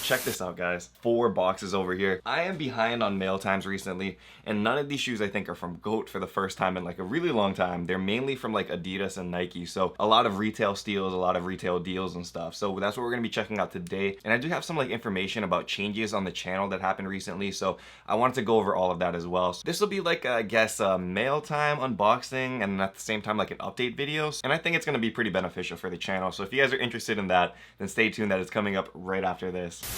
Check this out, guys. 4 boxes over here. I am behind on mail times recently, and none of these shoes I think are from GOAT for the first time in like a really long time. They're mainly from like Adidas and Nike, so a lot of retail steals, a lot of retail deals and stuff. So that's what we're gonna be checking out today. And I do have some like information about changes on the channel that happened recently, so I wanted to go over all of that as well. So this will be like, I guess, a mail time unboxing and at the same time like an update video. And I think it's gonna be pretty beneficial for the channel. So if you guys are interested in that, then stay tuned, that it's coming up right after this.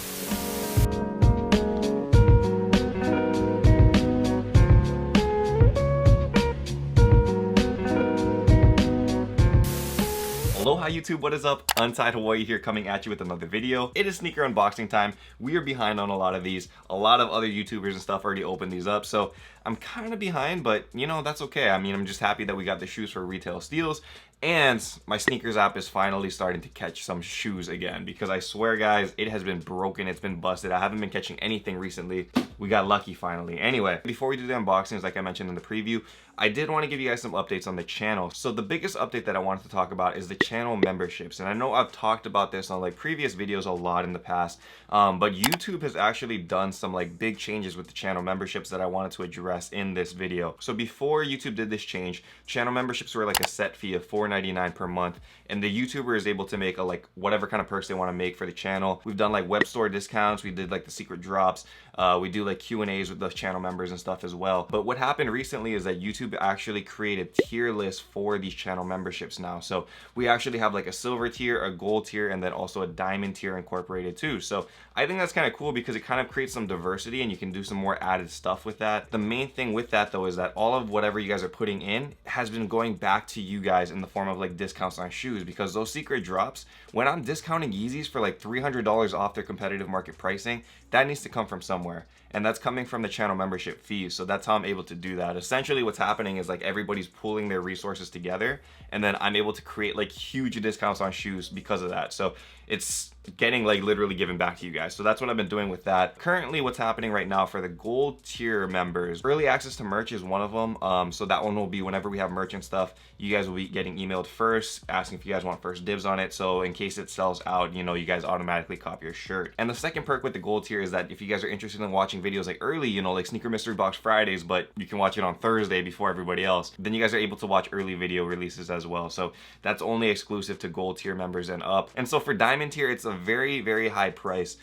Aloha YouTube, what is up? Untied Hawaii here, coming at you with another video. It is sneaker unboxing time. We are behind on a lot of these. A lot of other YouTubers and stuff already opened these up, so I'm kind of behind, but you know, that's okay. I mean, I'm just happy that we got the shoes for retail steals, and my sneakers app is finally starting to catch some shoes again, because I swear guys, it has been broken, it's been busted. I haven't been catching anything recently. We got lucky finally. Anyway, before we do the unboxings, like I mentioned in the preview, I did want to give you guys some updates on the channel. So the biggest update that I wanted to talk about is the channel memberships. And I know I've talked about this on like previous videos a lot in the past, but YouTube has actually done some like big changes with the channel memberships that I wanted to address in this video. So before YouTube did this change, channel memberships were like a set fee of $4.99 per month, and the YouTuber is able to make a like whatever kind of purse they want to make for the channel. We've done like web store discounts, we did like the secret drops, we do like Q&As with the channel members and stuff as well. But what happened recently is that YouTube actually created tier lists for these channel memberships now. So we actually have like a silver tier, a gold tier, and then also a diamond tier incorporated too. So I think that's kind of cool because it kind of creates some diversity and you can do some more added stuff with that. The main thing with that though is that all of whatever you guys are putting in has been going back to you guys in the form of like discounts on shoes, because those secret drops, when I'm discounting Yeezys for like $300 off their competitive market pricing, that needs to come from somewhere. And that's coming from the channel membership fees. So that's how I'm able to do that. Essentially what's happening is like everybody's pooling their resources together, and then I'm able to create like huge discounts on shoes because of that. So it's getting like literally given back to you guys. So that's what I've been doing with that. Currently what's happening right now for the gold tier members, early access to merch is one of them. So that one will be whenever we have merch and stuff, you guys will be getting emailed first, asking if you guys want first dibs on it. So in case it sells out, you know, you guys automatically copy your shirt. And the second perk with the gold tier is that if you guys are interested in watching videos like early, you know, like Sneaker Mystery Box Fridays, but you can watch it on Thursday before everybody else, then you guys are able to watch early video releases as well. So that's only exclusive to gold tier members and up. And so for diamond tier, it's a very, very high price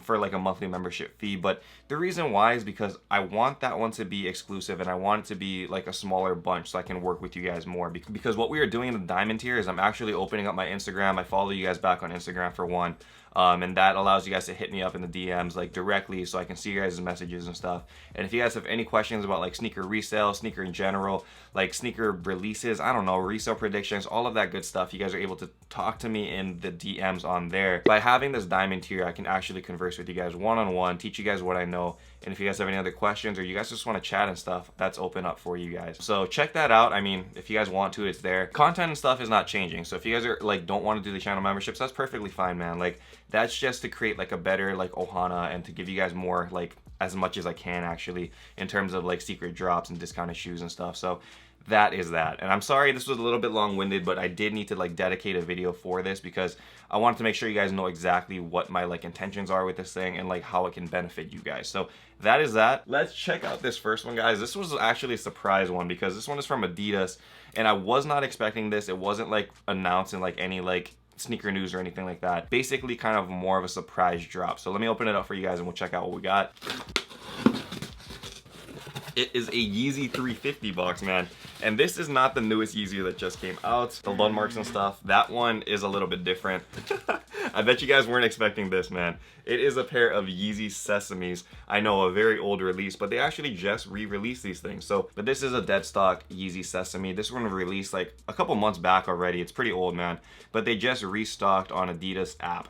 for like a monthly membership fee. But the reason why is because I want that one to be exclusive, and I want it to be like a smaller bunch so I can work with you guys more. Because what we are doing in the diamond tier is I'm actually opening up my Instagram. I follow you guys back on Instagram for one. And that allows you guys to hit me up in the DMs like directly so I can see your guys' messages and stuff. And if you guys have any questions about like sneaker resale, sneaker in general, like sneaker releases, I don't know, resale predictions, all of that good stuff, you guys are able to talk to me in the DMs on there. By having this diamond tier, I can actually converse with you guys one-on-one, teach you guys what I know. And if you guys have any other questions or you guys just want to chat and stuff, that's open up for you guys. So check that out. I mean, if you guys want to, it's there. Content and stuff is not changing. So if you guys are like don't want to do the channel memberships, that's perfectly fine, man. Like that's just to create like a better like ohana and to give you guys more like as much as I can actually in terms of like secret drops and discounted shoes and stuff. So that is that. And I'm sorry this was a little bit long-winded, but I did need to like dedicate a video for this because I wanted to make sure you guys know exactly what my like intentions are with this thing and like how it can benefit you guys. So that is that. Let's check out this first one, guys. This was actually a surprise one because this one is from Adidas and I was not expecting this. It wasn't like announced in like any like sneaker news or anything like that. Basically kind of more of a surprise drop. So let me open it up for you guys and we'll check out what we got. It is a Yeezy 350 box, man. And this is not the newest Yeezy that just came out. The landmarks and stuff, that one is a little bit different. I bet you guys weren't expecting this, man. It is a pair of Yeezy Sesames. I know, a very old release, but they actually just re-released these things. So, but this is a dead stock Yeezy Sesame. This one released like a couple months back already. It's pretty old, man. But they just restocked on Adidas app.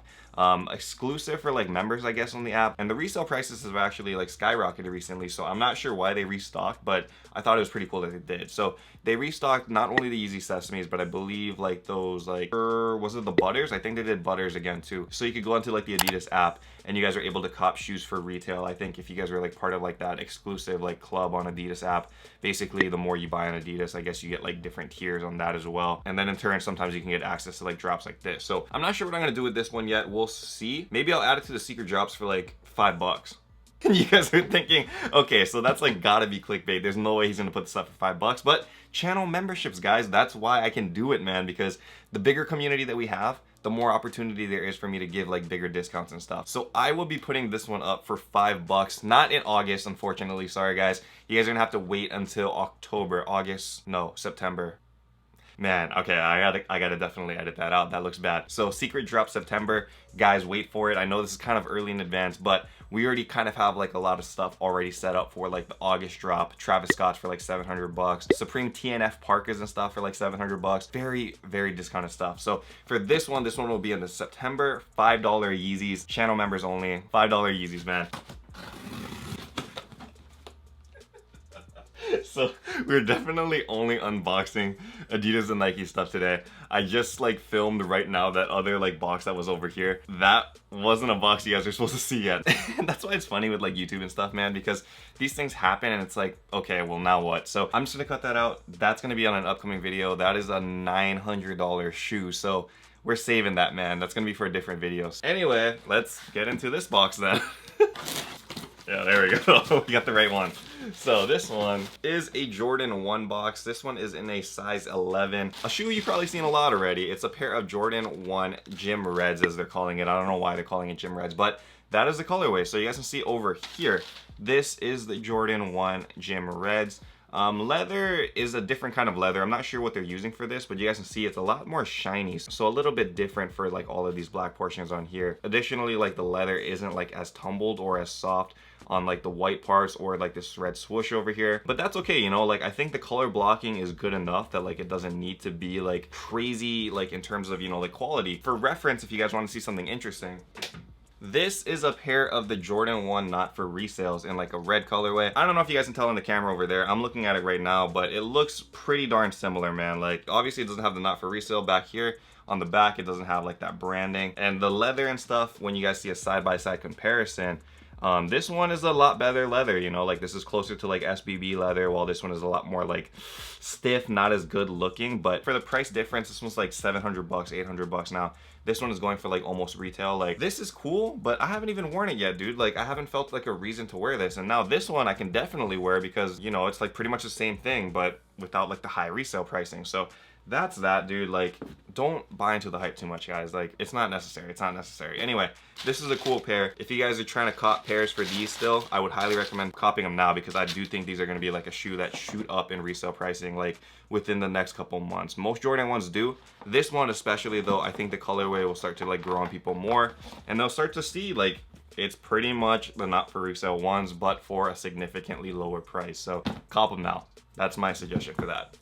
Exclusive for like members, I guess, on the app, and the resale prices have actually like skyrocketed recently, so I'm not sure why they restocked, but I thought it was pretty cool that they did. So they restocked not only the Yeezy Sesames, but I believe like those like was it the Butters? I think they did Butters again too. So you could go into like the Adidas app and you guys are able to cop shoes for retail. I think if you guys are like part of like that exclusive like club on Adidas app, basically the more you buy on Adidas, I guess you get like different tiers on that as well. And then in turn, sometimes you can get access to like drops like this. So I'm not sure what I'm gonna do with this one yet. We'll see. Maybe I'll add it to the secret drops for like $5. And you guys are thinking, okay, so that's like gotta be clickbait. There's no way he's gonna put this up for $5. But channel memberships, guys, that's why I can do it, man, because the bigger community that we have, the more opportunity there is for me to give like bigger discounts and stuff. So I will be putting this one up for $5, not in August, unfortunately. Sorry guys, you guys are gonna have to wait until September. Man, okay, I gotta definitely edit that out. That looks bad. So secret drop September, guys, wait for it. I know this is kind of early in advance, but we already kind of have like a lot of stuff already set up for like the August drop. Travis Scott's for like $700, Supreme TNF parkas and stuff for like $700. Very, very discounted stuff. So for this one will be in the September. $5 Yeezys, channel members only. $5 Yeezys, man. So we're definitely only unboxing Adidas and Nike stuff today. I just like filmed right now that other like box that was over here. That wasn't a box you guys are supposed to see yet. And that's why it's funny with like YouTube and stuff, man, because these things happen and it's like, okay, well now what? So I'm just gonna cut that out. That's gonna be on an upcoming video. That is a $900 shoe. So we're saving that, man. That's gonna be for a different video. Anyway, let's get into this box then. Yeah, there we go. We got the right one. So this one is a Jordan 1 box. This one is in a size 11. A shoe you've probably seen a lot already. It's a pair of Jordan 1 Gym Reds, as they're calling it. I don't know why they're calling it Gym Reds, but that is the colorway. So you guys can see over here, this is the Jordan 1 Gym Reds. Leather is a different kind of leather. I'm not sure what they're using for this, but you guys can see it's a lot more shiny. So a little bit different for like all of these black portions on here. Additionally, like the leather isn't like as tumbled or as soft on like the white parts or like this red swoosh over here, but that's okay, you know. Like I think the color blocking is good enough that like it doesn't need to be like crazy like in terms of, you know, like quality. For reference, if you guys want to see something interesting, this is a pair of the Jordan 1 not for resales in like a red colorway. I don't know if you guys can tell on the camera over there. I'm looking at it right now, but it looks pretty darn similar, man. Like obviously it doesn't have the not for resale back here. On the back, it doesn't have like that branding. And the leather and stuff, when you guys see a side-by-side comparison, this one is a lot better leather, you know, like this is closer to like SBB leather, while this one is a lot more like stiff, not as good looking. But for the price difference, this one's like $700, $800 now. This one is going for like almost retail. Like this is cool, but I haven't even worn it yet, dude. Like I haven't felt like a reason to wear this. And now this one I can definitely wear because, you know, it's like pretty much the same thing, but without like the high resale pricing. So that's that, dude. Like don't buy into the hype too much, guys. Like it's not necessary. It's not necessary. Anyway, this is a cool pair. If you guys are trying to cop pairs for these still, I would highly recommend copying them now, because I do think these are going to be like a shoe that shoot up in resale pricing like within the next couple months. Most Jordan 1s do. This one especially though, I think the colorway will start to like grow on people more, and they'll start to see like it's pretty much the not for resale ones, but for a significantly lower price. So cop them now. That's my suggestion for that.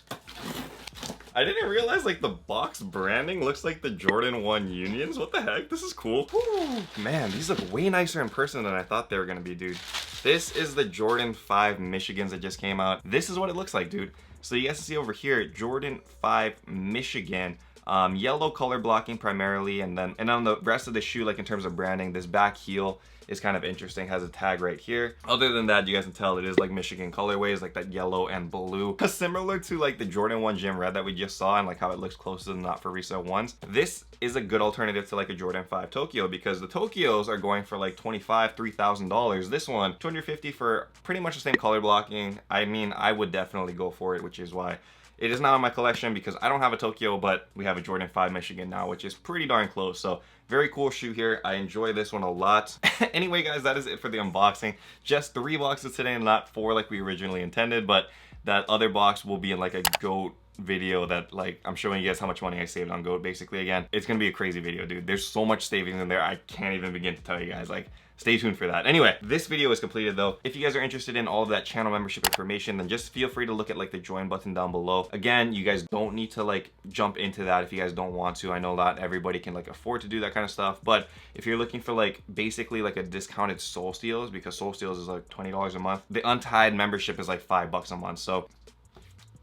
I didn't realize like the box branding looks like the Jordan 1 Unions. What the heck? This is cool. Woo. Man, these look way nicer in person than I thought they were gonna be, dude. This is the Jordan 5 Michigans that just came out. This is what it looks like, dude. So you guys can see over here, Jordan 5 Michigan. Yellow color blocking primarily, and on the rest of the shoe, like in terms of branding, this back heel is kind of interesting, has a tag right here. Other than that, you guys can tell it is like Michigan colorways, like that yellow and blue. Similar to like the Jordan 1 Gym Red that we just saw, and like how it looks close to the not for resale ones. This is a good alternative to like a Jordan 5 Tokyo, because the Tokyos are going for like $2,500, $3,000. This one, $250 for pretty much the same color blocking. I mean, I would definitely go for it, which is why it is not in my collection, because I don't have a Tokyo, but we have a Jordan 5 Michigan now, which is pretty darn close. So very cool shoe here. I enjoy this one a lot. Anyway, guys, that is it for the unboxing. Just 3 boxes today, not 4 like we originally intended, but that other box will be in like a GOAT video that like I'm showing you guys how much money I saved on GOAT basically. Again, it's gonna be a crazy video, dude. There's so much savings in there, I can't even begin to tell you guys. Like, stay tuned for that. Anyway, this video is completed though. If you guys are interested in all of that channel membership information, then just feel free to look at like the join button down below. Again, you guys don't need to like jump into that if you guys don't want to. I know not everybody can like afford to do that kind of stuff, but if you're looking for like basically like a discounted Soul Steals, because Soul Steals is like $20 a month, the Untied membership is like $5 a month. So,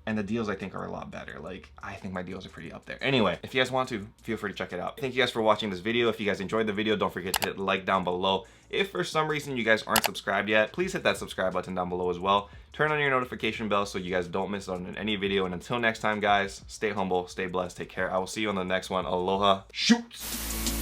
and the deals I think are a lot better. Like, I think my deals are pretty up there. Anyway, if you guys want to, feel free to check it out. Thank you guys for watching this video. If you guys enjoyed the video, don't forget to hit like down below. If for some reason you guys aren't subscribed yet, please hit that subscribe button down below as well. Turn on your notification bell so you guys don't miss out on any video. And until next time, guys, stay humble, stay blessed, take care. I will see you on the next one. Aloha. Shoot!